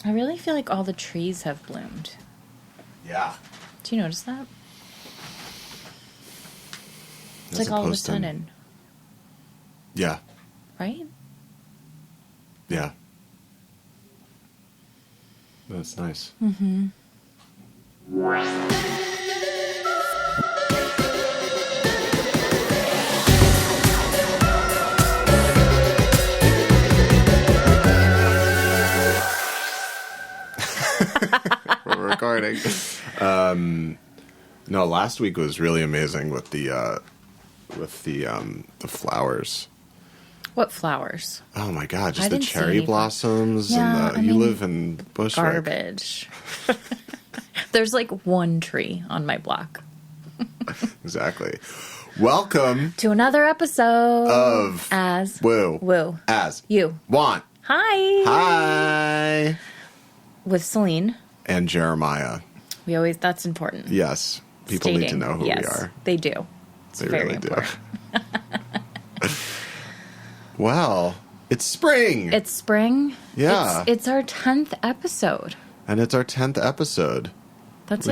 I really feel like all the trees have bloomed. Yeah. Do you notice that? It's like all of a sudden. Yeah. Right? Yeah. That's nice. Mm-hmm. We're recording. No, last week was really amazing with the flowers. What flowers? Oh my God! I Just the didn't see cherry anything. blossoms, Yeah, and you live in Bushwick. Garbage. There's like one tree on my block. Exactly. Welcome To another episode of As Woo As You Want. Hi. Hi. With Celine. And Jeremiah. That's important. Yes. People need to know who we are. They do. It's They very really important. do. Well, it's spring. It's spring. Yeah. It's our 10th episode. And it's our 10th episode. That's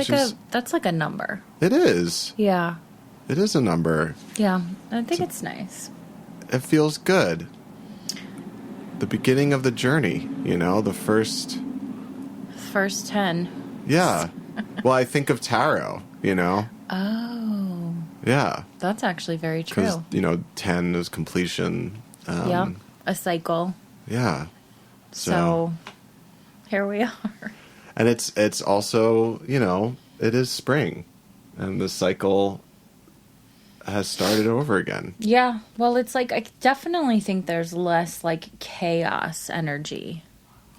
like a number. It is. Yeah. It is a number. Yeah. I think it's nice. It feels good. The beginning of the journey, the first 10. Yeah. Well, I think of tarot, Oh. Yeah. That's actually very true. Because, 10 is completion. Yep. A cycle. Yeah. So here we are. And it's also, it is spring. And the cycle has started over again. Yeah. Well, it's like, I definitely think there's less like chaos energy.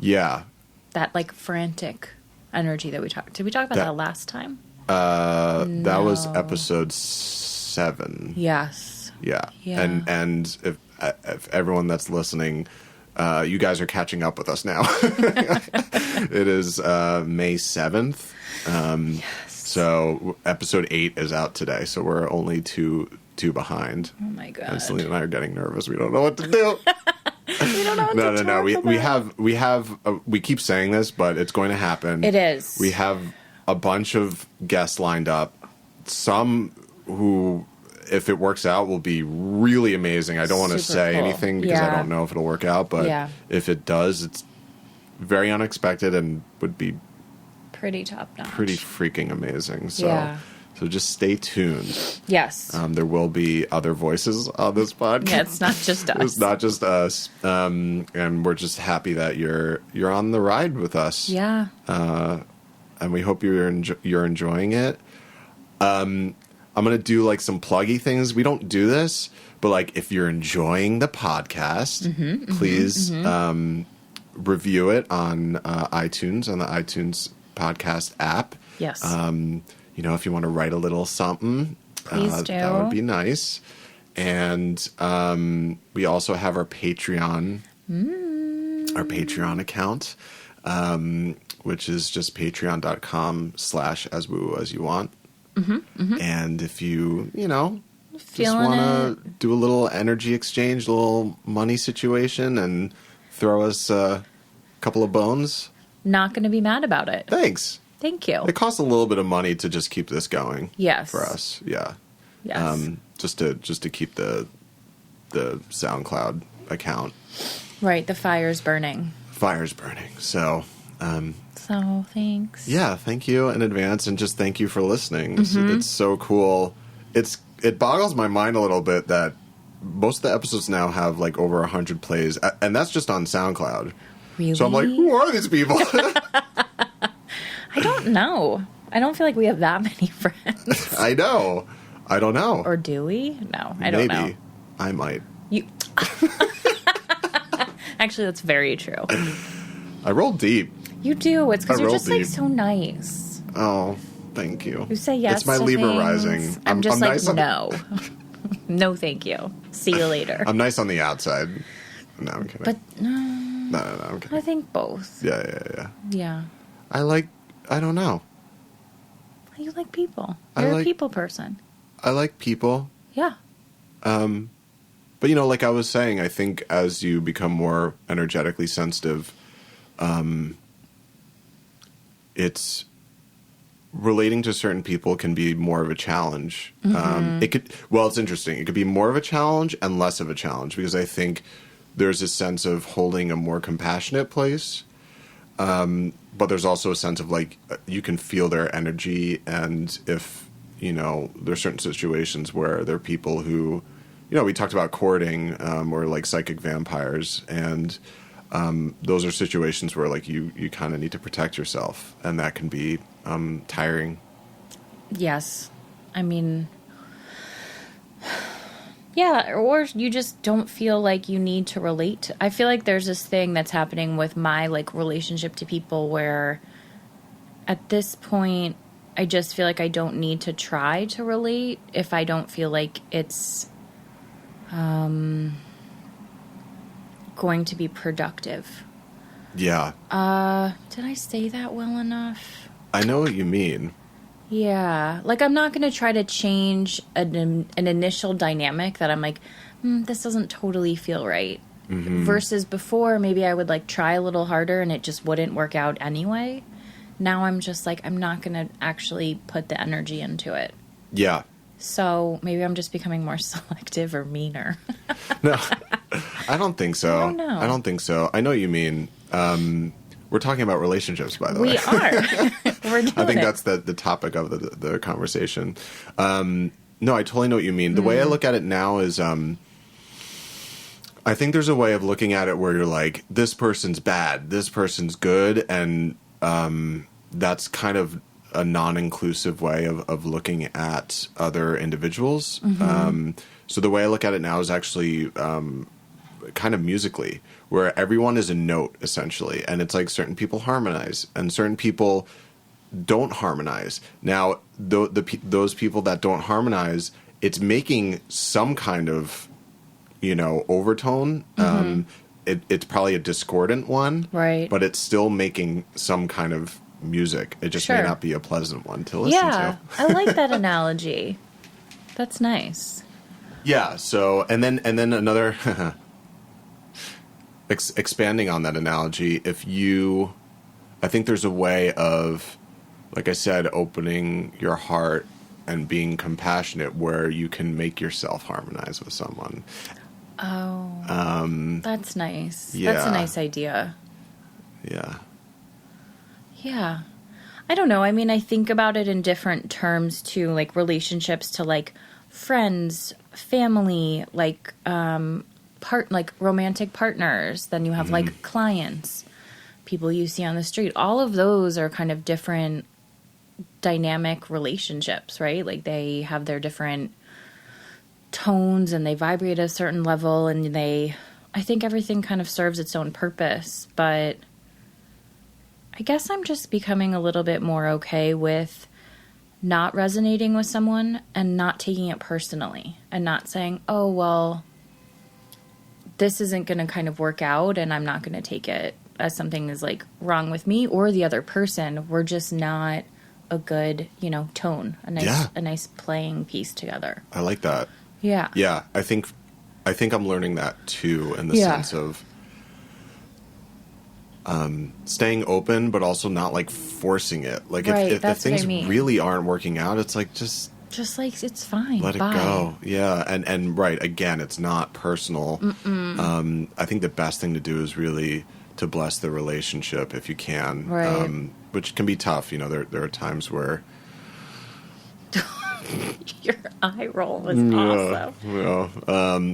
Yeah. That like frantic energy that we talked. Did we talk about that last time? That was episode 7. Yes. Yeah. Yeah. And if everyone that's listening, you guys are catching up with us now. It is May 7th. Yes. So episode 8 is out today. So we're only two behind. Oh my God. And Celine and I are getting nervous. We don't know what to do. We don't know what to talk about. We keep saying this, but it's going to happen. It is. We have a bunch of guests lined up. Some who, if it works out, will be really amazing. I don't want to Super say cool. anything because I don't know if it'll work out, but if it does, it's very unexpected and would be pretty top notch. pretty freaking amazing. So just stay tuned. Yes. There will be other voices on this podcast. Yeah, it's not just us. It's not just us. And we're just happy that you're on the ride with us. Yeah. And we hope you're enjoying it. I'm going to do like some pluggy things. We don't do this, but like if you're enjoying the podcast, please review it on iTunes, on the iTunes podcast app. Yes. If you want to write a little something, please do. That would be nice. And we also have our Patreon, our Patreon account, which is just patreon.com/aswooasyouvant. And if you, just want to do a little energy exchange, a little money situation, and throw us a couple of bones. Not going to be mad about it. Thanks. Thank you. It costs a little bit of money to just keep this going. Yes. For us. Yeah. Yes. Just to keep the SoundCloud account. Right. The fire's burning. So, so thanks. Yeah, thank you in advance, and just thank you for listening. It's so cool. It boggles my mind a little bit that most of the episodes now have like over 100 plays, and that's just on SoundCloud. Really? So I'm like, who are these people? I don't know. I don't feel like we have that many friends. I know. I don't know. Or do we? No, I don't know. Maybe. I might. You. Actually, that's very true. I roll deep. You do. It's because you're just like deep. so nice. Oh, thank you. You say yes. It's my to Libra things. rising. I'm just like, nice no. No, thank you. See you later. I'm nice on the outside. No, I'm kidding. But no. No, I'm kidding. I think both. Yeah. Yeah. I don't know. You like people. You're a people person. I like people. Yeah. But, like I was saying, I think as you become more energetically sensitive, it's relating to certain people can be more of a challenge. It's interesting. It could be more of a challenge and less of a challenge, because I think there's a sense of holding a more compassionate place. But there's also a sense of like, you can feel their energy. And if, there's certain situations where there are people who, we talked about courting, or like psychic vampires, and those are situations where like you kind of need to protect yourself, and that can be tiring. Yes. I mean, yeah, or you just don't feel like you need to relate. I feel like there's this thing that's happening with my like relationship to people where at this point I just feel like I don't need to try to relate if I don't feel like it's going to be productive. Yeah. Did I say that well enough? I know what you mean. Yeah. Like, I'm not going to try to change an initial dynamic that I'm like, this doesn't totally feel right. Mm-hmm. Versus before, maybe I would, like, try a little harder and it just wouldn't work out anyway. Now I'm just like, I'm not going to actually put the energy into it. Yeah. So maybe I'm just becoming more selective or meaner. No, I don't think so. I don't know. I don't think so. I know what you mean. We're talking about relationships, by the way. We are. We're doing I think it. that's the topic of the conversation. No, I totally know what you mean. The way I look at it now is, I think there's a way of looking at it where you're like, this person's bad, this person's good, and that's kind of a non-inclusive way of looking at other individuals. Mm-hmm. So the way I look at it now is actually kind of musically, where everyone is a note, essentially. And it's like certain people harmonize and certain people don't harmonize. Now, those people that don't harmonize, it's making some kind of, overtone. Mm-hmm. It's probably a discordant one. Right. But it's still making some kind of music. It just may not be a pleasant one to listen to. I like that analogy. That's nice. Yeah. So, and then another expanding on that analogy, I think there's a way of, like I said, opening your heart and being compassionate where you can make yourself harmonize with someone. Oh, that's nice. Yeah. That's a nice idea. Yeah. Yeah. I don't know. I mean, I think about it in different terms too, like relationships to like friends, family, like like romantic partners. Then you have like clients, people you see on the street. All of those are kind of different dynamic relationships, right? Like they have their different tones and they vibrate at a certain level, and I think everything kind of serves its own purpose, but I guess I'm just becoming a little bit more okay with not resonating with someone and not taking it personally and not saying, oh, well, this isn't going to kind of work out and I'm not going to take it as something is like wrong with me or the other person. We're just not a good, tone, a nice playing piece together. I like that. Yeah. Yeah. I think I'm learning that too, in the sense of staying open, but also not like forcing it. Like if things really aren't working out, it's like just like it's fine. Let it go. Yeah, and right again, it's not personal. I think the best thing to do is really to bless the relationship if you can, right. Which can be tough. There are times where. Your eye roll was awesome. Yeah,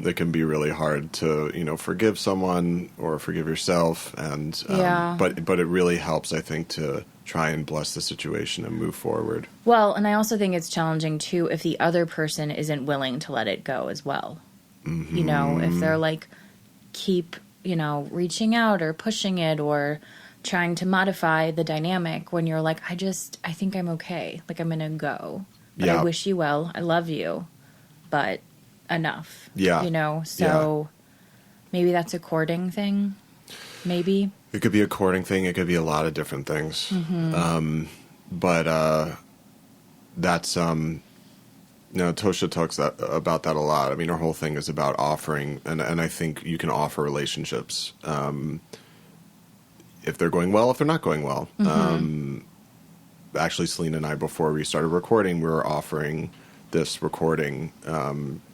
it can be really hard to forgive someone or forgive yourself, and but it really helps, I think, to try and bless the situation and move forward. Well, and I also think it's challenging too if the other person isn't willing to let it go as well. Mm-hmm. If they're like keep reaching out or pushing it or trying to modify the dynamic when you're like, I think I'm okay, like I'm gonna go. But I wish you well. I love you. But enough. Yeah. So maybe that's a courting thing. Maybe. It could be a courting thing. It could be a lot of different things. Mm-hmm. But that's, Tosha talks about that a lot. I mean, her whole thing is about offering. And I think you can offer relationships if they're going well, if they're not going well. Mm-hmm. actually Celine and I, before we started recording, we were offering this recording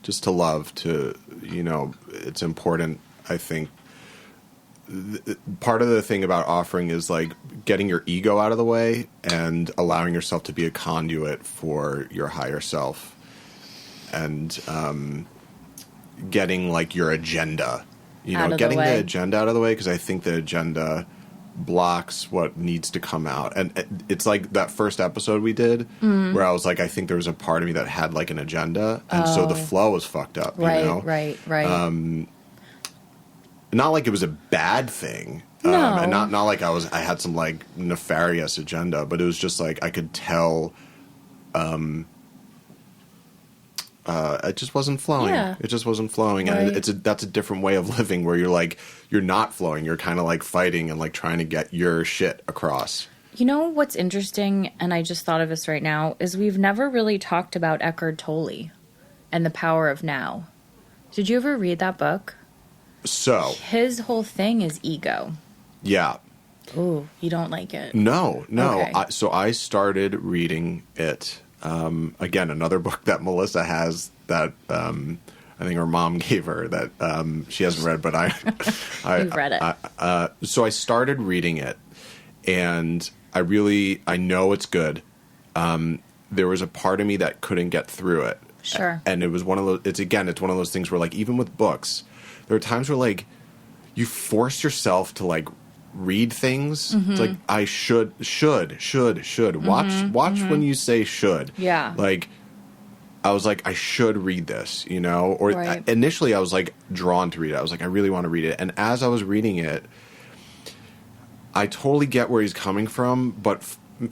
just to love, to, it's important, I think. Part of the thing about offering is like getting your ego out of the way and allowing yourself to be a conduit for your higher self, and getting like your agenda, getting the agenda out of the way, because I think the agenda blocks what needs to come out. And it's like that first episode we did where I was like, I think there was a part of me that had like an agenda, and so the flow was fucked up. Right. Not like it was a bad thing. No. And not like I had some like nefarious agenda, but it was just like I could tell it just wasn't flowing. Yeah. It just wasn't flowing. Right. And that's a different way of living, where you're not flowing. You're kind of like fighting and like trying to get your shit across. You know what's interesting, and I just thought of this right now, is we've never really talked about Eckhart Tolle and the power of now. Did you ever read that book? So His whole thing is ego. Yeah. Ooh, you don't like it? No. Okay. So I started reading it. Again, another book that Melissa has that I think her mom gave her that she hasn't read, but You've read it. So I started reading it, and I know it's good. There was a part of me that couldn't get through it. Sure. And it was one of those. It's one of those things where, like, even with books, there are times where like you force yourself to like read things. Mm-hmm. It's like I should watch when you say should. Yeah. Like I was like, I should read this, or Right. Initially I was like drawn to read it. I was like, I really want to read it. And as I was reading it, I totally get where he's coming from,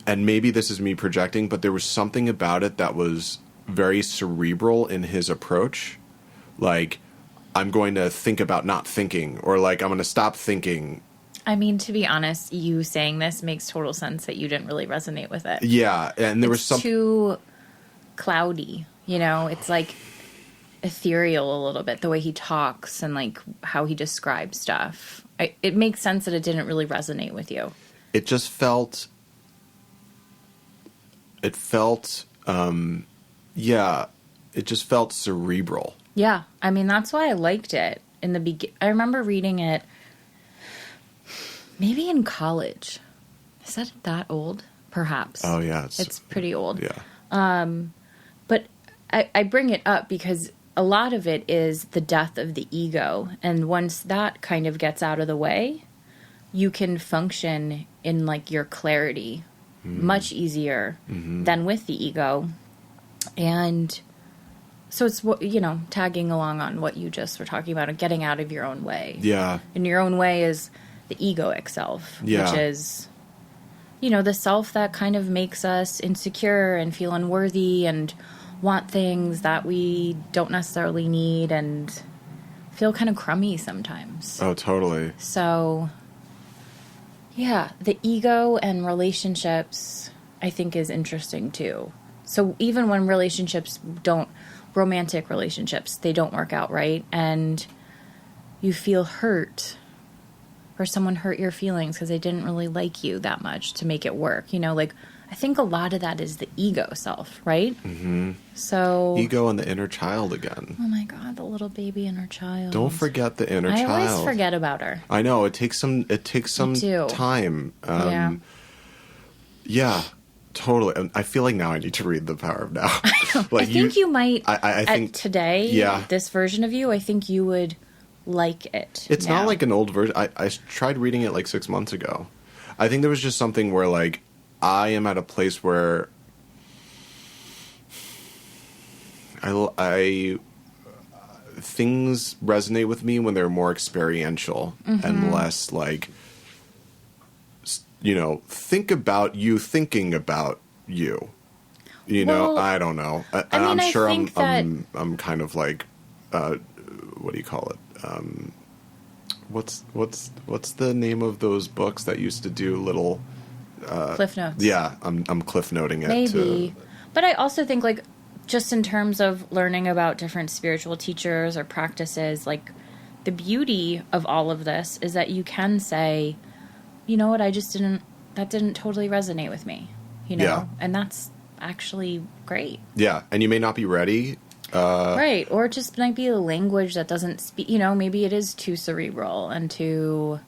and maybe this is me projecting, but there was something about it that was very cerebral in his approach. Like, I'm going to think about not thinking, or like I'm going to stop thinking. I mean, to be honest, you saying this makes total sense that you didn't really resonate with it. Yeah, and there was some too cloudy, It's like ethereal a little bit, the way he talks and like how he describes stuff. It makes sense that it didn't really resonate with you. It just felt. It just felt cerebral. Yeah, I mean, that's why I liked it in the beginning. I remember reading it maybe in college. Is that old? Perhaps. Oh, yeah. It's pretty old. Yeah. But I bring it up because a lot of it is the death of the ego. And once that kind of gets out of the way, you can function in like your clarity much easier than with the ego. And so it's, tagging along on what you just were talking about, and getting out of your own way. Yeah. And your own way is the egoic self, Yeah. which is, the self that kind of makes us insecure and feel unworthy and want things that we don't necessarily need and feel kind of crummy sometimes. Oh, totally. So, yeah, the ego and relationships, I think, is interesting too. So even when romantic relationships, they don't work out right, and you feel hurt, or someone hurt your feelings because they didn't really like you that much to make it work. I think a lot of that is the ego self, right? Mm-hmm. So ego and the inner child again. Oh my God, the little baby inner child. Don't forget the inner child. I always forget about her. I know, it takes some time. Yeah, totally. I feel like now I need to read The Power of Now. Like I think you might. I think today. Yeah. This version of you, I think you would like it. It's not like an old version. I tried reading it like 6 months ago. I think there was just something where like I am at a place where I things resonate with me when they're more experiential and less like, think about you thinking about you. Well, I don't know. I'm sure I'm kind of like, what do you call it? What's the name of those books that used to do little Cliff Notes? Yeah, I'm cliff noting it. Maybe. But I also think like just in terms of learning about different spiritual teachers or practices, like the beauty of all of this is that you can say, you know what, that didn't totally resonate with me. you know? Yeah. And that's actually great. Yeah. And you may not be ready. Right. Or it just might be a language that doesn't speak, you know, maybe it is too cerebral and too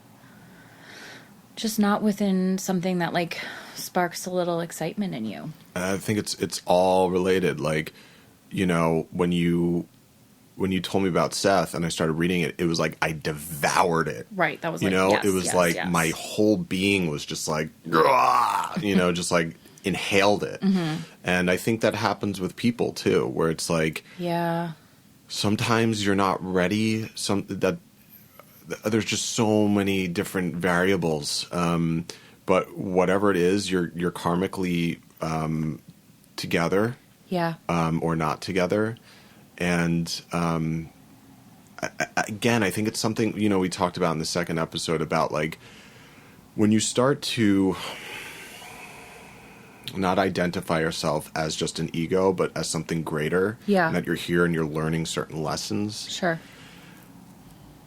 just not within something that like sparks a little excitement in you. I think it's all related. Like, you know, when you told me about Seth and I started reading it, it was like I devoured it. Right. That was you like, know, yes, it was yes, like yes. my whole being was just like, you know, just like inhaled it. Mm-hmm. And I think that happens with people too, where it's like, yeah, sometimes you're not ready. There's just so many different variables. But whatever it is, you're karmically together, yeah, or not together. And again, I think it's something, you know, we talked about in the second episode about like when you start to not identify yourself as just an ego, but as something greater. Yeah. And that you're here and you're learning certain lessons. sure.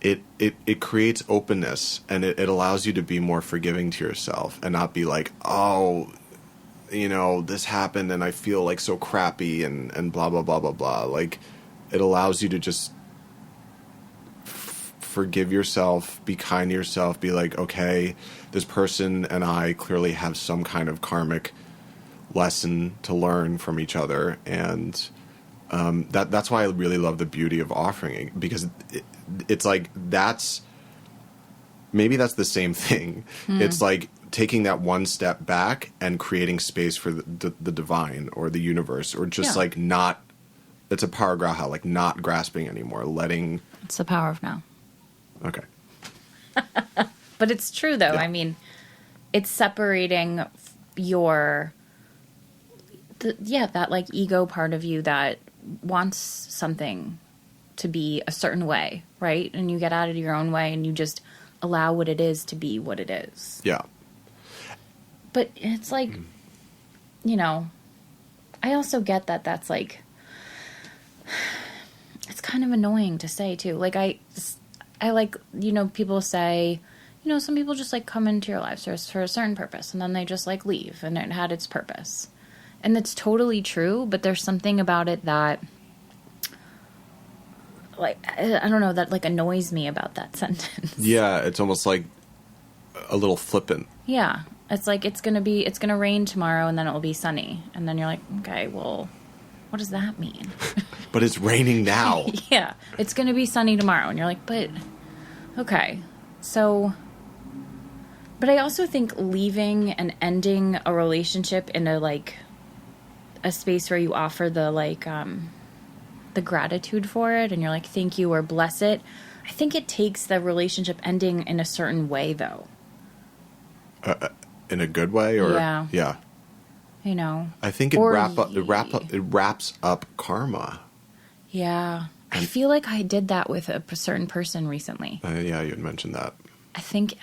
It creates openness, and it allows you to be more forgiving to yourself and not be like, oh, you know, this happened and I feel like so crappy and blah, blah, blah, blah, blah. Like, it allows you to just forgive yourself, be kind to yourself, be like, okay, this person and I clearly have some kind of karmic lesson to learn from each other. And that's why I really love the beauty of offering, because it's like maybe that's the same thing. It's like taking that one step back and creating space for the divine or the universe, or just like not, it's a paragraha, like not grasping anymore, letting. It's the power of now. Okay. But it's true though. Yeah. I mean, it's separating that like ego part of you that wants something to be a certain way, right? And you get out of your own way and you just allow what it is to be what it is. Yeah. But it's like, you know, I also get that that's like, it's kind of annoying to say too. Like I like, you know, people say, you know, some people just like come into your lives for a certain purpose and then they just like leave and it had its purpose. And it's totally true, but there's something about it that, like, I don't know, that like annoys me about that sentence. Yeah, it's almost like a little flippant. Yeah. It's like it's going to rain tomorrow and then it will be sunny. And then you're like, okay, well, what does that mean? But it's raining now. Yeah. It's going to be sunny tomorrow. And you're like, but, okay. So, but I also think leaving and ending a relationship in a space where you offer the gratitude for it and you're like, thank you or bless it. I think it takes the relationship ending in a certain way though. In a good way, or yeah. You know, I think it wraps up karma. Yeah. I feel like I did that with a certain person recently. Yeah, you had mentioned that. I think,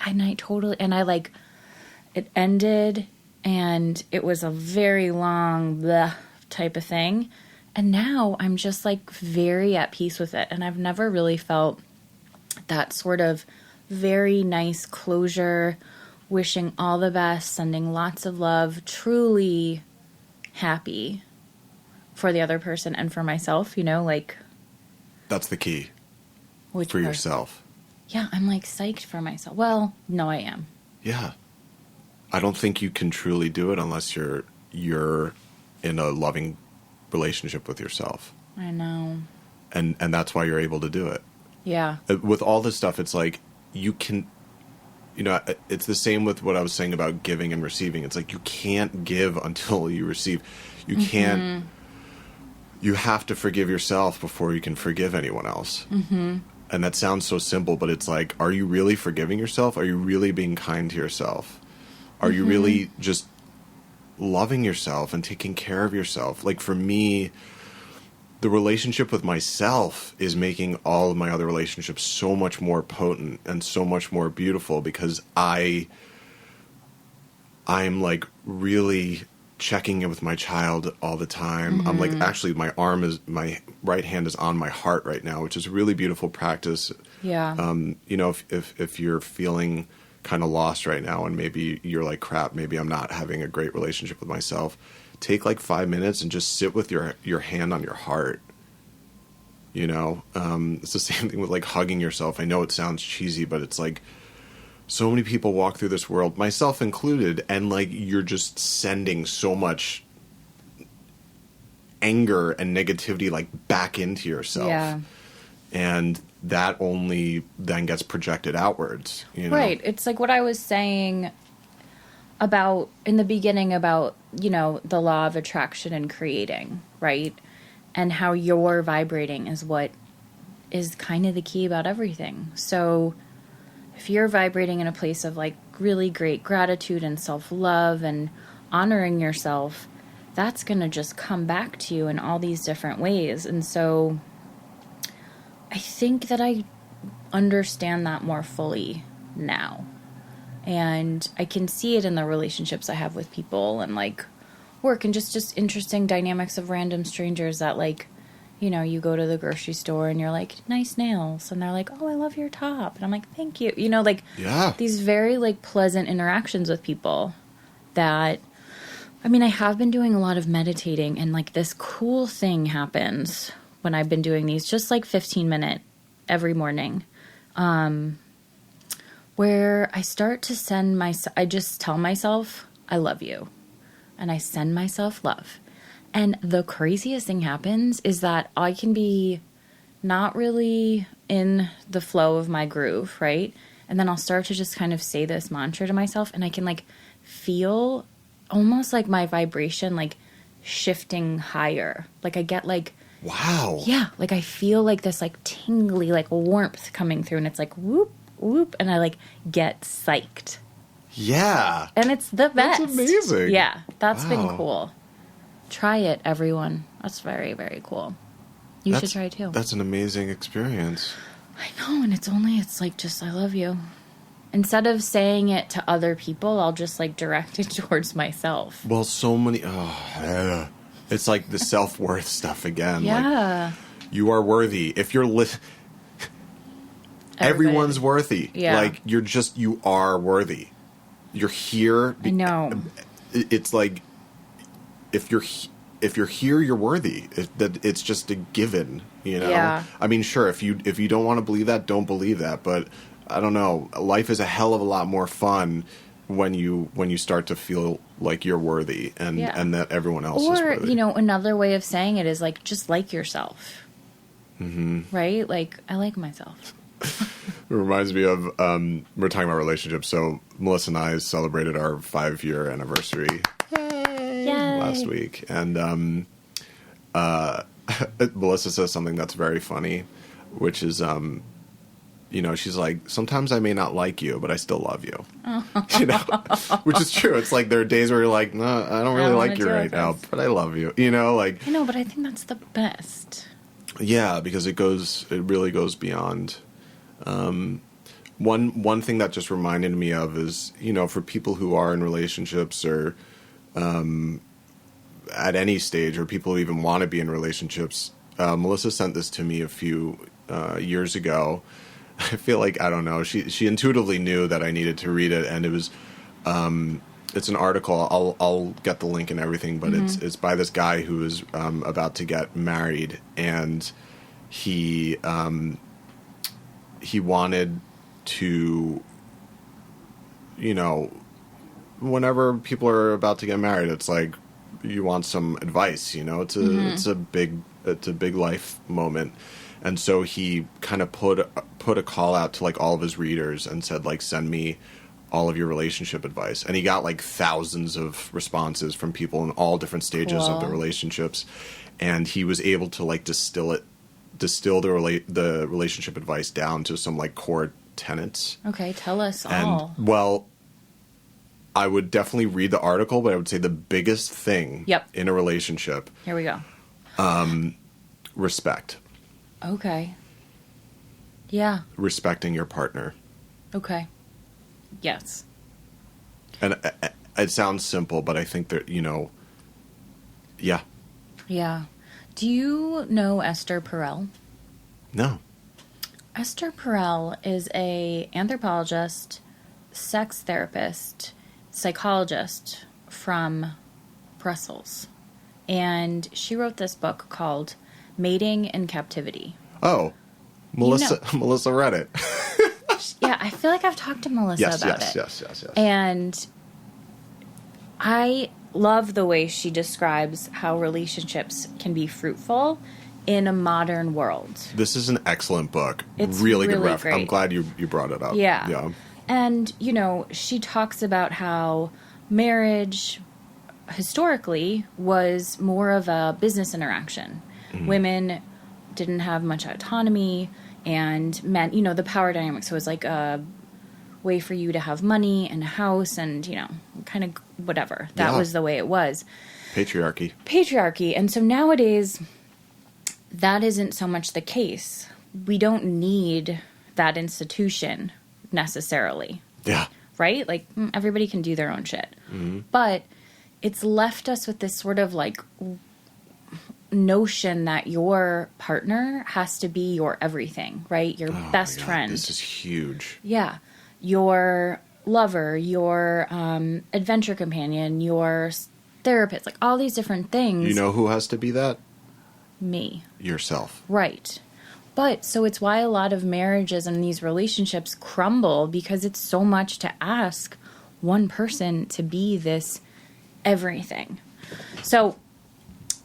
it ended and it was a very long bleh type of thing. And now I'm just like very at peace with it. And I've never really felt that sort of very nice closure, wishing all the best, sending lots of love, truly happy for the other person and for myself, you know, like. That's the key. For yourself. Yeah, I'm like psyched for myself. Well, no, I am. Yeah. I don't think you can truly do it unless you're in a loving relationship with yourself. I know. And that's why you're able to do it. Yeah. With all this stuff, it's like you can, you know, it's the same with what I was saying about giving and receiving. It's like you can't give until you receive. You can't, you have to forgive yourself before you can forgive anyone else. Mm-hmm. And that sounds so simple, but it's like, are you really forgiving yourself? Are you really being kind to yourself? Are you really just loving yourself and taking care of yourself? Like for me, the relationship with myself is making all of my other relationships so much more potent and so much more beautiful because I'm like really checking in with my child all the time. I'm like, actually my right hand is on my heart right now, which is a really beautiful practice. Yeah. You know, if you're feeling kind of lost right now, and maybe you're like, crap, maybe I'm not having a great relationship with myself, take like 5 minutes and just sit with your hand on your heart. You know, it's the same thing with like hugging yourself. I know it sounds cheesy, but it's like so many people walk through this world, myself included, and like you're just sending so much anger and negativity like back into yourself. Yeah. And that only then gets projected outwards, you know? Right. It's like what I was saying about in the beginning about, you know, the law of attraction and creating, right? And how you're vibrating is what is kind of the key about everything. So if you're vibrating in a place of like really great gratitude and self-love and honoring yourself, that's going to just come back to you in all these different ways. And so I think that I understand that more fully now. And I can see it in the relationships I have with people and like work and just interesting dynamics of random strangers that like, you know, you go to the grocery store and you're like, nice nails. And they're like, oh, I love your top. And I'm like, thank you. You know, like these very like pleasant interactions with people that, I mean, I have been doing a lot of meditating and like this cool thing happens when I've been doing these just like 15-minute every morning, where I start to I just tell myself, I love you. And I send myself love. And the craziest thing happens is that I can be not really in the flow of my groove, right? And then I'll start to just kind of say this mantra to myself, and I can like feel almost like my vibration like shifting higher. Like I get like, wow. Yeah, like I feel like this like tingly like warmth coming through, and it's like whoop, whoop, and I like get psyched. Yeah. And it's the best. That's amazing. Yeah, that's been cool. Try it, everyone. That's very, very cool. You should try it too. That's an amazing experience. I know, and it's like just, I love you. Instead of saying it to other people, I'll just like direct it towards myself. Well, so many, it's like the self-worth stuff again. Yeah. Like, you are worthy. If you're everyone's worthy. Yeah. Like, you are worthy. You're here. I know. It's like, if you're here, you're worthy. It's just a given, you know? Yeah. I mean, sure, if you don't want to believe that, don't believe that. But I don't know. Life is a hell of a lot more fun when you start to feel like you're worthy and that everyone else is worthy. Or, you know, another way of saying it is like, just like yourself. Mm-hmm. Right? Like, I like myself. It reminds me of, we're talking about relationships. So Melissa and I celebrated our 5-year anniversary last week. And Melissa says something that's very funny, which is, you know, she's like, sometimes I may not like you, but I still love you. You know, which is true. It's like there are days where you're like, no, I don't really like you right now, but I love you. You know, like. I know, but I think that's the best. Yeah, because it really goes beyond. One thing that just reminded me of is, you know, for people who are in relationships or at any stage, or people who even want to be in relationships, Melissa sent this to me a few years ago. I feel like, I don't know, she intuitively knew that I needed to read it, and it was it's an article. I'll get the link and everything, but it's by this guy who is about to get married, and he wanted to, you know, whenever people are about to get married, it's like you want some advice, you know. It's a big life moment. And so he kind of put a call out to like all of his readers and said, like, send me all of your relationship advice. And he got like thousands of responses from people in all different stages of the relationships. And he was able to like distill the relationship advice down to some like core tenets. Okay, tell us all. And, well, I would definitely read the article, but I would say the biggest thing in a relationship. Here we go. Respect. Okay. Yeah. Respecting your partner. Okay. Yes. And it sounds simple, but I think that, you know, yeah. Yeah. Do you know Esther Perel? No. Esther Perel is a anthropologist, sex therapist, psychologist from Brussels. And she wrote this book called Mating in Captivity. Oh, Melissa read it. Yeah, I feel like I've talked to Melissa about it. Yes. And I love the way she describes how relationships can be fruitful in a modern world. This is an excellent book. It's really good really ref. great. I'm glad you brought it up. Yeah. And, she talks about how marriage historically was more of a business interaction. Mm-hmm. Women didn't have much autonomy, and men, the power dynamic. So it was like a way for you to have money and a house and, kind of whatever. That was the way it was. Patriarchy. And so nowadays, that isn't so much the case. We don't need that institution necessarily. Yeah. Right? Like, everybody can do their own shit. Mm-hmm. But it's left us with this sort of like notion that your partner has to be your everything, right? Your best friend. This is huge. Yeah. Your lover, your adventure companion, your therapist, like all these different things. You know who has to be that? Me. Yourself. Right. But so it's why a lot of marriages and these relationships crumble, because it's so much to ask one person to be this everything. So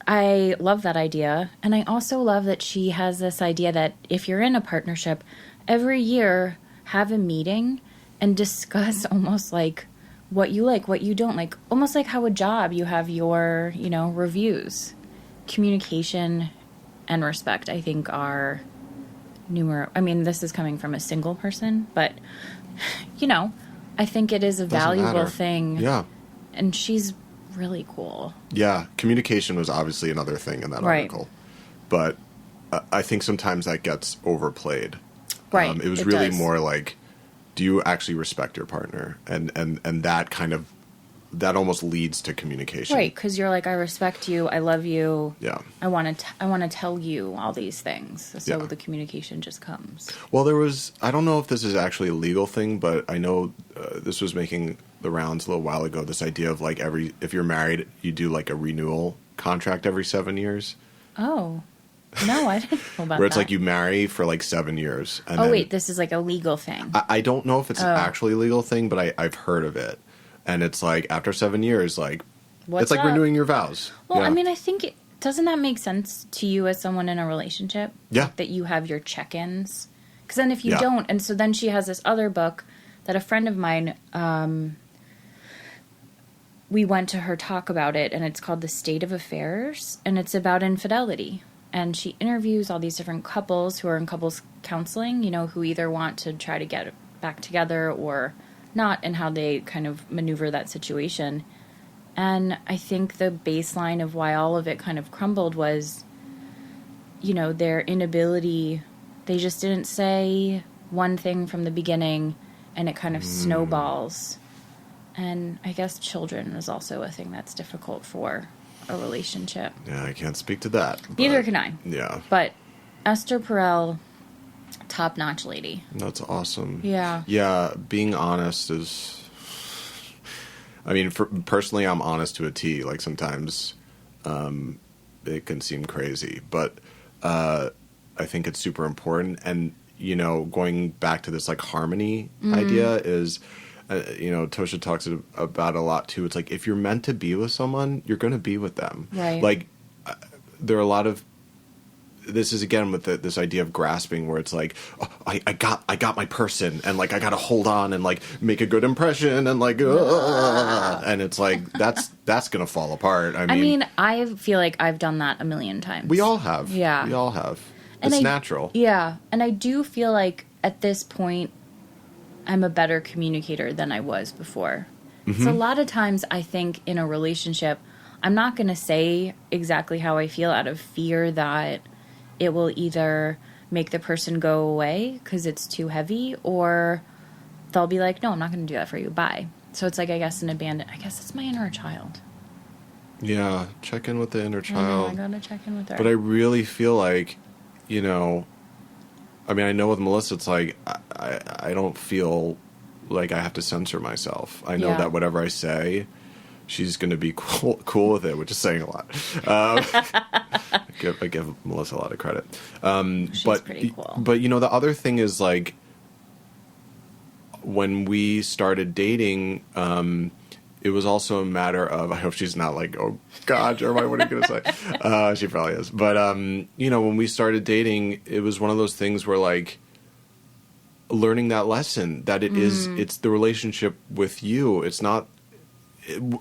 I love that idea. And I also love that she has this idea that if you're in a partnership, every year have a meeting and discuss almost like what you don't like. Almost like how a job, you have your, reviews. Communication and respect, I think, are numerous. I mean, this is coming from a single person, but, I think it is a valuable thing. Yeah. And she's really cool. Yeah, communication was obviously another thing in that article, but I think sometimes that gets overplayed. Right, it was really more like, do you actually respect your partner, and that kind of that almost leads to communication, right? Because you're like, I respect you, I love you. Yeah, I want to tell you all these things, so the communication just comes. Well, I don't know if this is actually a legal thing, but I know this was making the rounds a little while ago, this idea of like if you're married, you do like a renewal contract every 7 years. Oh, no, I didn't know about that. Where it's like you marry for like 7 years. And wait, this is like a legal thing. I don't know if it's actually a legal thing, but I've heard of it. And it's like after 7 years, like it's like renewing your vows. Well, I mean, I think doesn't that make sense to you as someone in a relationship? Yeah. That you have your check-ins? Because then if you don't, and so then she has this other book that a friend of mine, we went to her talk about it, and it's called The State of Affairs, and it's about infidelity. And she interviews all these different couples who are in couples counseling, who either want to try to get back together or not, and how they kind of maneuver that situation. And I think the baseline of why all of it kind of crumbled was, their inability. They just didn't say one thing from the beginning, and it kind of snowballs. And I guess children is also a thing that's difficult for a relationship. Yeah, I can't speak to that. Neither can I. Yeah. But Esther Perel, top-notch lady. That's awesome. Yeah. Yeah, being honest is... I mean, personally, I'm honest to a T. Like, sometimes it can seem crazy. But I think it's super important. And, going back to this, like, harmony idea is... Tosha talks about a lot too. It's like, if you're meant to be with someone, you're going to be with them. Right. Like, there are a lot of, this is again with this idea of grasping, where it's like, oh, I got my person, and like, I got to hold on and like make a good impression, and like, and it's like, that's going to fall apart. I mean, I feel like I've done that a million times. We all have. Yeah. We all have. And it's natural. Yeah. And I do feel like at this point, I'm a better communicator than I was before. Mm-hmm. So a lot of times I think in a relationship, I'm not going to say exactly how I feel out of fear that it will either make the person go away because it's too heavy, or they'll be like, no, I'm not going to do that for you. Bye. So it's like, I guess it's my inner child. Yeah. Check in with the inner child. I got to check in with her. But I really feel like, I mean, I know with Melissa, it's like, I don't feel like I have to censor myself. I know Yeah. that whatever I say, she's going to be cool with it, which is saying a lot. I give Melissa a lot of credit. She's but pretty cool. But you know, the other thing is like when we started dating, it was also a matter of, I hope she's not like, oh God, Jeremiah, what are you going to say? She probably is. But, you know, when we started dating, it was one of those things where like learning that lesson that it's the relationship with you. It's not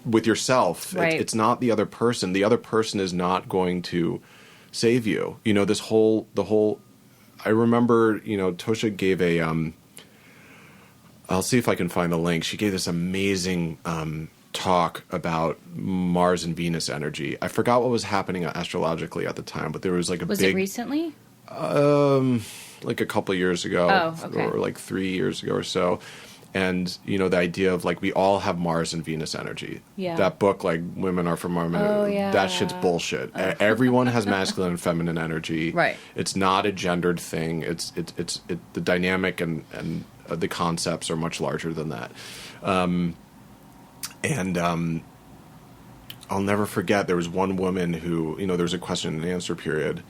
with yourself. Right. It's not the other person. The other person is not going to save you. You know, I remember, you know, Tosha gave I'll see if I can find the link. She gave this amazing talk about Mars and Venus energy. I forgot what was happening astrologically at the time, but there was like Was it recently? like a couple of years ago, Oh, okay. or like 3 years ago or so. And, you know, the idea of like we all have Mars and Venus energy. Yeah. That book, like Women Are from Mars, Oh, yeah. that shit's bullshit. Everyone has masculine and feminine energy. Right. It's not a gendered thing. It's the dynamic and the concepts are much larger than that. I'll never forget, there was one woman who, you know, there was a question and answer period.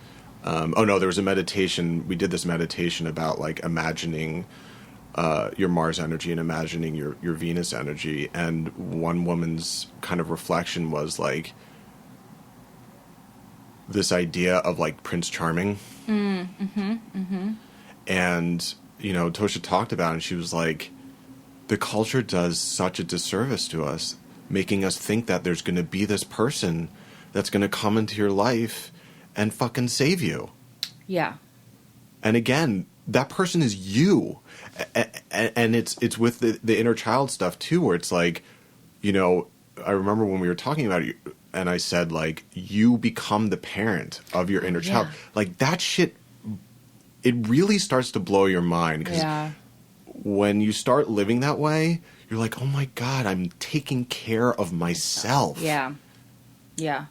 There was a meditation. We did this meditation about like imagining your Mars energy and imagining your Venus energy. And one woman's kind of reflection was like this idea of like Prince Charming. And, you know, Tosha talked about it, and she was like, the culture does such a disservice to us, making us think that there's going to be this person that's going to come into your life and fucking save you. Yeah. And again, that person is you. And it's with the inner child stuff too, where it's like, you know, I remember when we were talking about it, and I said like, you become the parent of your inner child. Like that shit, it really starts to blow your mind. Because when you start living that way, you're like, oh my God, I'm taking care of myself. Yeah. Yeah.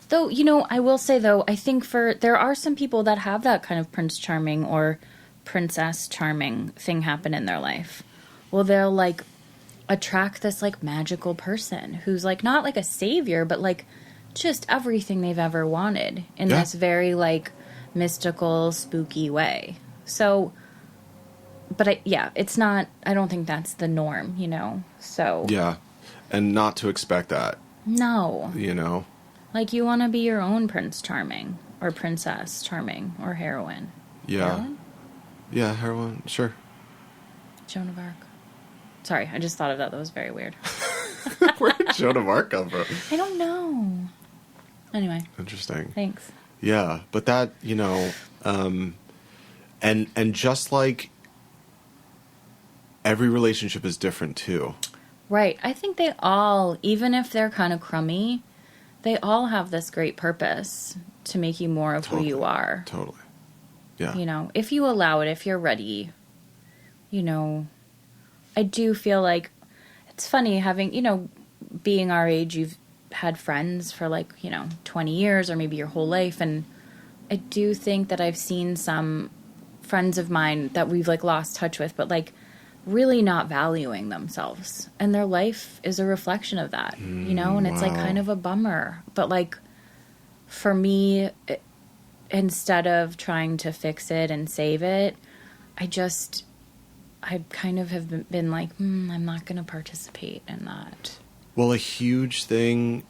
Though, you know, I will say, though, I think there are some people that have that kind of Prince Charming or Princess Charming thing happen in their life. Well, they'll, like, attract this, like, magical person who's, like, not, like, a savior, but, like, just everything they've ever wanted in this very, like, mystical, spooky way. So, but, it's not, I don't think that's the norm, you know, so. Yeah, and not to expect that. No. You know? Like, you want to be your own Prince Charming, or Princess Charming, or heroine. Yeah. Heroine? Yeah, heroine, sure. Joan of Arc. Sorry, I just thought of that. That was very weird. Where did Joan of Arc come from? I don't know. Anyway. Interesting. Thanks. Yeah, but that, you know, and just like every relationship is different too. Right. I think they all, even if they're kind of crummy, they all have this great purpose to make you more of who you are. Totally. Yeah. You know, if you allow it, if you're ready, you know, I do feel like it's funny having, you know, being our age, you've had friends for like, you know, 20 years or maybe your whole life. And I do think that I've seen some friends of mine that we've like lost touch with, but like really not valuing themselves. And their life is a reflection of that, you know, and it's like kind of a bummer. But like for me, instead of trying to fix it and save it, I kind of have been like, I'm not going to participate in that. Well, a huge thing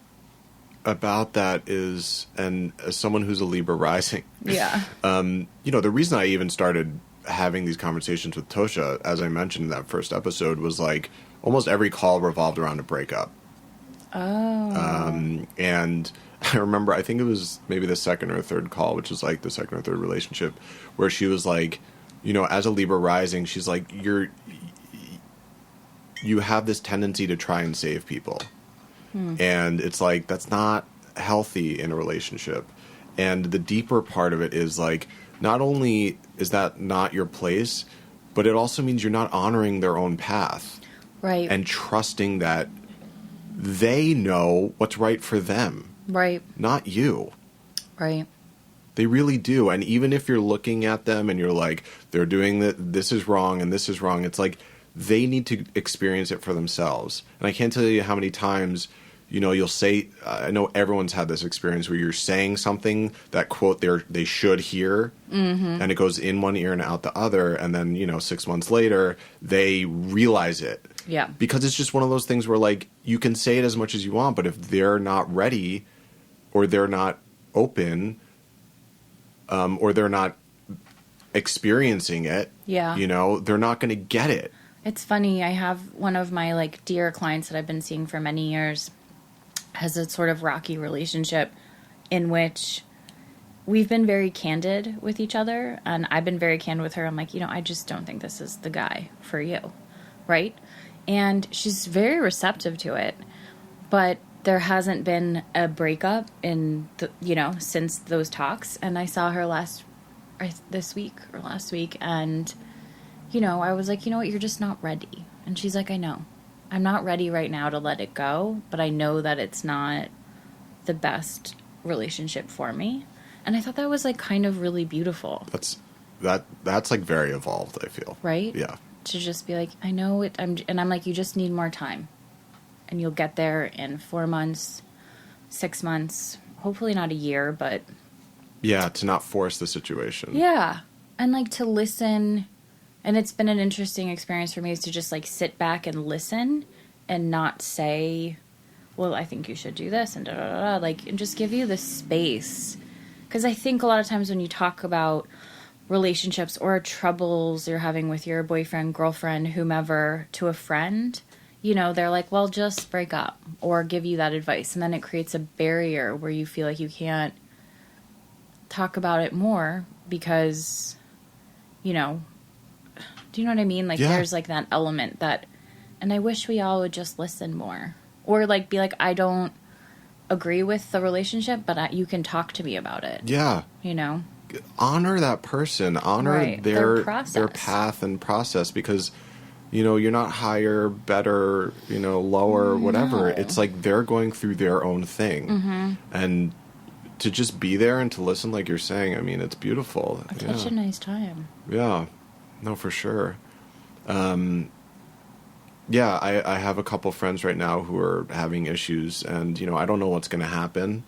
about that is, and as someone who's a Libra rising, Yeah. you know, the reason I even started having these conversations with Tosha, as I mentioned in that first episode, was like almost every call revolved around a breakup. Oh. And I remember, I think it was maybe the second or third call, which is like the second or third relationship, where she was like, you know, as a Libra rising, she's like, you have this tendency to try and save people. And it's like, that's not healthy in a relationship. And the deeper part of it is like, not only is that not your place, but it also means you're not honoring their own path. Right. And trusting that they know what's right for them. Right. Not you. Right. They really do. And even if you're looking at them and you're like, they're doing this is wrong and this is wrong, it's like, they need to experience it for themselves. And I can't tell you how many times, you know, you'll say, I know everyone's had this experience where you're saying something that, quote, they should hear, and it goes in one ear and out the other, and then, you know, 6 months later, they realize it. Yeah. Because it's just one of those things where, like, you can say it as much as you want, but if they're not ready or they're not open or they're not experiencing it, you know, they're not going to get it. It's funny. I have one of my, like, dear clients that I've been seeing for many years has a sort of rocky relationship in which we've been very candid with each other, and I've been very candid with her. I'm like, you know, I just don't think this is the guy for you, right? And she's very receptive to it, but there hasn't been a breakup in the, you know, since those talks. And I saw her last week, and, you know, I was like, you know what, you're just not ready. And she's like, I know. I'm not ready right now to let it go, but I know that it's not the best relationship for me. And I thought that was, like, kind of really beautiful. That's like very evolved, I feel. Right? Yeah. To just be like, I know it, and I'm like, you just need more time. And you'll get there in 4 months, 6 months, hopefully not a year, but... Yeah, to not force the situation. Yeah. And, like, to listen. And it's been an interesting experience for me is to just, like, sit back and listen and not say, well, I think you should do this and da-da-da-da. Like, and just give you the space. Because I think a lot of times when you talk about relationships or troubles you're having with your boyfriend, girlfriend, whomever, to a friend, you know, they're like, well, just break up or give you that advice. And then it creates a barrier where you feel like you can't talk about it more because, you know, do you know what I mean? Like, there's, like, that element that, and I wish we all would just listen more. Or, like, be like, I don't agree with the relationship, but you can talk to me about it. Yeah. You know? Honor that person. Honor their path and process because, you know, you're not higher, better, you know, lower, whatever. No. It's like they're going through their own thing. And to just be there and to listen like you're saying, I mean, it's beautiful. It's such a nice time. Yeah. No, for sure. I have a couple friends right now who are having issues, and, you know, I don't know what's going to happen.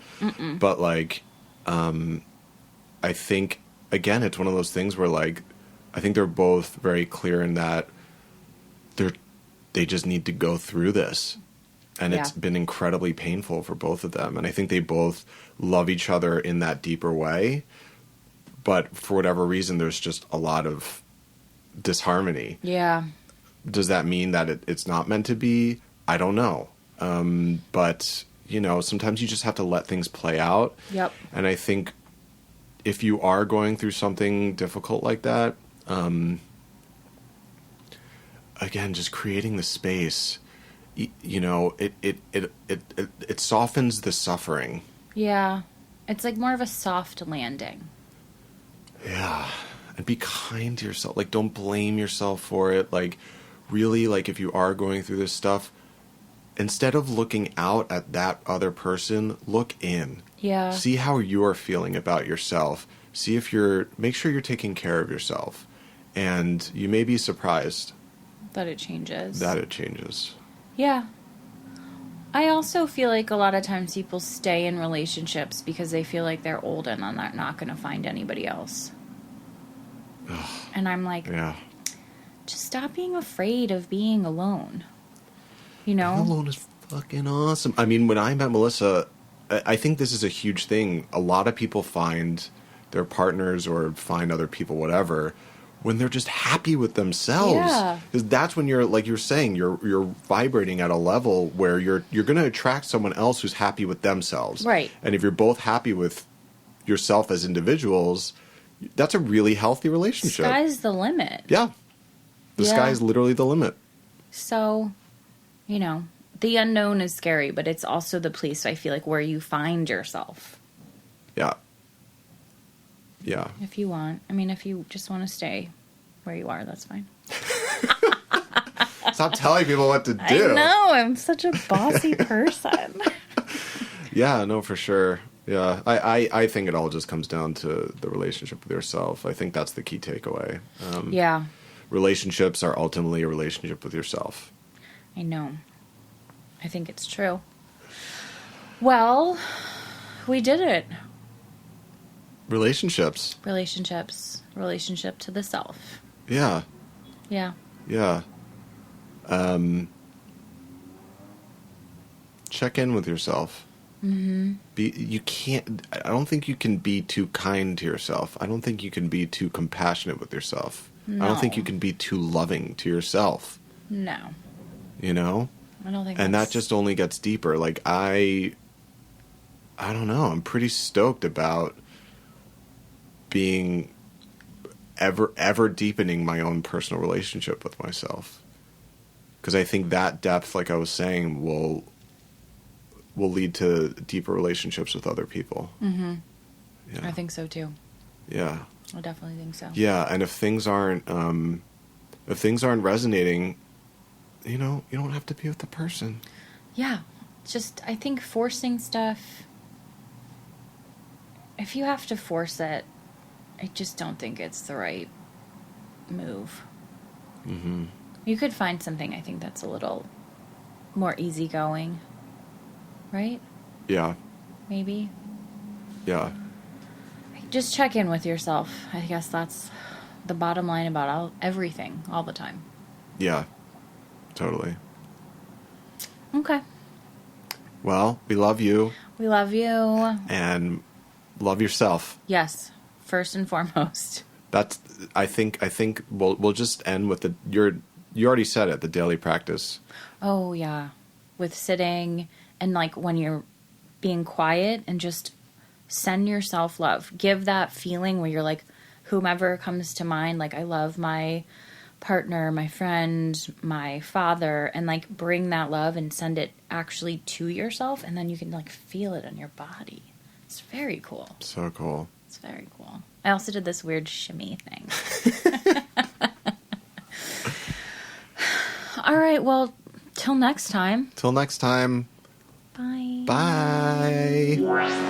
But, like, I think, again, it's one of those things where, like, I think they're both very clear in that they just need to go through this. And it's been incredibly painful for both of them. And I think they both love each other in that deeper way. But for whatever reason, there's just a lot of disharmony. Yeah. Does that mean that it's not meant to be? I don't know. But, you know, sometimes you just have to let things play out. Yep. And I think if you are going through something difficult like that, again, just creating the space, you know, it softens the suffering. Yeah. It's like more of a soft landing. Yeah. And be kind to yourself. Like, don't blame yourself for it. Like, really, like, if you are going through this stuff, instead of looking out at that other person, look in. Yeah. See how you're feeling about yourself. See if make sure you're taking care of yourself. And you may be surprised. That it changes. Yeah. I also feel like a lot of times people stay in relationships because they feel like they're old and they're not going to find anybody else. And I'm like, just stop being afraid of being alone. You know? Being alone is fucking awesome. I mean, when I met Melissa, I think this is a huge thing. A lot of people find their partners or find other people, whatever, when they're just happy with themselves. Yeah. Because that's when you're, like you're saying, you're vibrating at a level where you're going to attract someone else who's happy with themselves. Right. And if you're both happy with yourself as individuals, that's a really healthy relationship. Sky's the limit. Yeah. The sky's literally the limit. So, you know, the unknown is scary, but it's also the place, I feel like, where you find yourself. Yeah. Yeah. If you want. I mean, if you just want to stay where you are, that's fine. Stop telling people what to do. I know. I'm such a bossy person. Yeah, no, for sure. Yeah. I think it all just comes down to the relationship with yourself. I think that's the key takeaway. Yeah. relationships are ultimately a relationship with yourself. I know. I think it's true. Well, we did it. Relationships. Relationship to the self. Yeah. Yeah. Yeah. Check in with yourself. Mm-hmm. I don't think you can be too kind to yourself. I don't think you can be too compassionate with yourself. No. I don't think you can be too loving to yourself. No. You know? I don't think and that just only gets deeper. Like, I don't know. I'm pretty stoked about being ever deepening my own personal relationship with myself. Because I think that depth, like I was saying, will lead to deeper relationships with other people. Mm-hmm. Yeah. I think so too. Yeah. I definitely think so. Yeah, and if things aren't resonating, you know, you don't have to be with the person. Yeah. Just, I think forcing stuff, if you have to force it, I just don't think it's the right move. Mm-hmm. You could find something, I think, that's a little more easygoing. Right? Yeah. Maybe. Yeah. Just check in with yourself. I guess that's the bottom line about everything, all the time. Yeah. Totally. Okay. Well, we love you. We love you. And love yourself. Yes. First and foremost. I think we'll just end with you already said it, the daily practice. Oh, yeah. With sitting and like when you're being quiet and just send yourself love. Give that feeling where you're like, whomever comes to mind, like I love my partner, my friend, my father, and like bring that love and send it actually to yourself, and then you can like feel it in your body. It's very cool. So cool. It's very cool. I also did this weird shimmy thing. All right, well, till next time. Till next time. Bye. Bye.